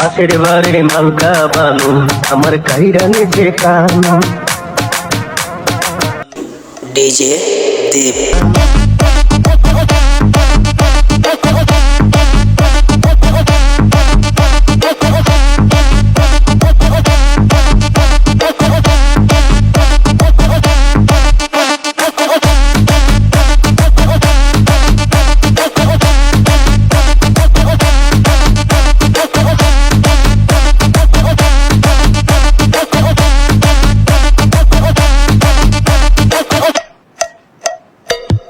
পাশের বাড়ির মালকা বানু আমার কাহিরা নিচে কানু ডিজে দীপ।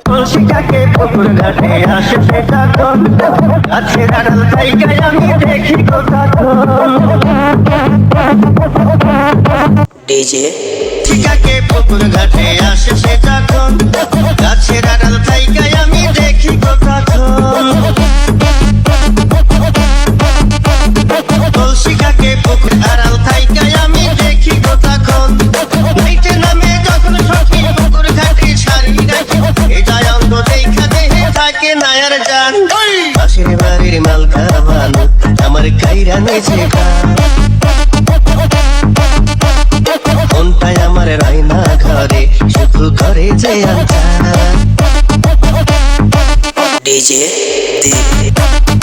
কলসিটাকে পুকুর ঘাটে আসে সেটা কোন গাছের আড়াল জায়গায় আমি দেখি কোথাক্ষণ ডিজে ঠিকাকে পুকুর ঘাটে আসে সেটা কোন গাছের আড়াল জায়গায় আমি দেখি কোথাক্ষণ কলসিটাকে পুকুর আড়াল জায়গায় আমি দেখি কোথাক্ষণ নাইটে নামে যখন সখী পুকুর ঘাটে ছাড়ি রাখি এটাই অঙ্গ দেখা দেহে থাকে নায়ার জান পাশের বাড়ির মালকা বানু আমার কাইরা নিচে মনটাই আমার রাইনা ঘরে শুধু করে যে ডিজে দীপ।